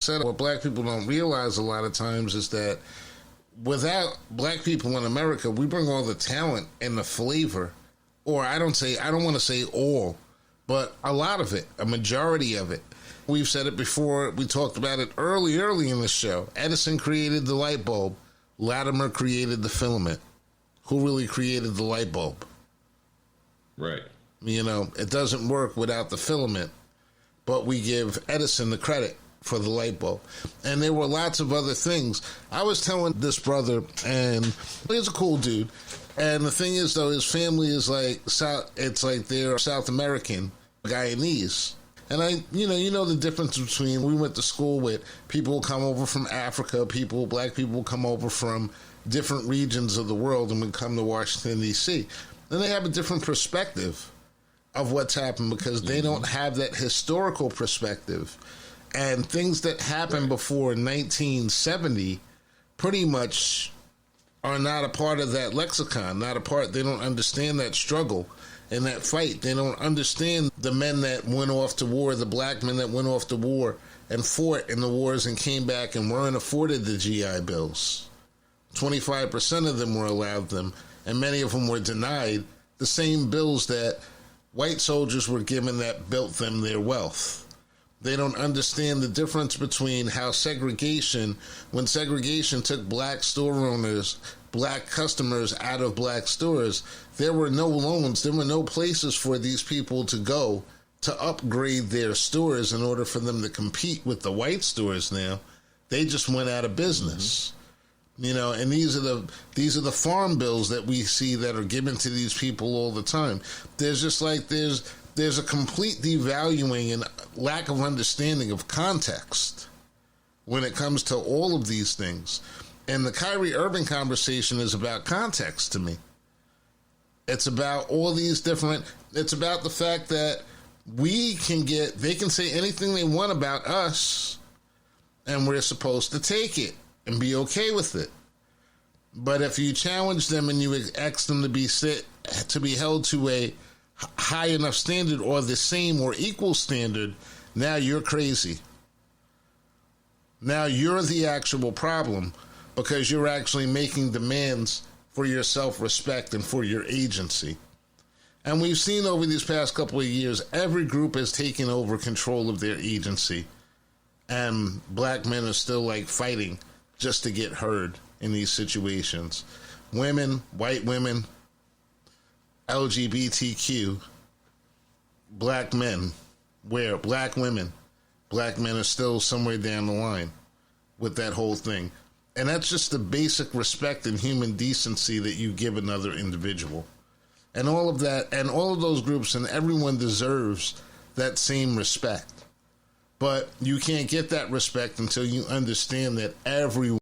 said, what black people don't realize a lot of times is that without black people in America, we bring all the talent and the flavor, or I don't want to say all, but a lot of it, a majority of it. We've said it before. We talked about it early in the show. Edison created the light bulb. Latimer created the filament. Who really created the light bulb? Right. You know, it doesn't work without the filament, but we give Edison the credit for the light bulb. And there were lots of other things. I was telling this brother, and he's a cool dude. And the thing is, though, his family is like they're South American, Guyanese. And you know the difference between, we went to school with people who come over from Africa, black people come over from different regions of the world and would come to Washington, D.C. And they have a different perspective of what's happened because they don't have that historical perspective. And things that happened before 1970 pretty much are not a part of that lexicon, they don't understand that struggle and that fight. They don't understand the men that went off to war, the black men that went off to war and fought in the wars and came back and weren't afforded the GI Bills. 25% of them were allowed them, and many of them were denied the same bills that white soldiers were given that built them their wealth. They don't understand the difference between how when segregation took black store owners, black customers out of black stores, there were no loans, there were no places for these people to go to upgrade their stores in order for them to compete with the white stores now. They just went out of business. You know, and these are the farm bills that we see that are given to these people all the time. There's just like there's a complete devaluing and lack of understanding of context when it comes to all of these things. And the Kyrie Irving conversation is about context to me. It's about all these it's about the fact that they can say anything they want about us, and we're supposed to take it and be okay with it. But if you challenge them and you ask them to be held to a high enough standard or the same or equal standard, now you're crazy. Now you're the actual problem because you're actually making demands for your self-respect and for your agency. And we've seen over these past couple of years, every group has taken over control of their agency. And black men are still like fighting just to get heard in these situations. Women, white women, LGBTQ, black men, black women, black men are still somewhere down the line with that whole thing. And that's just the basic respect and human decency that you give another individual. And all of that, and all of those groups, and everyone deserves that same respect. But you can't get that respect until you understand that everyone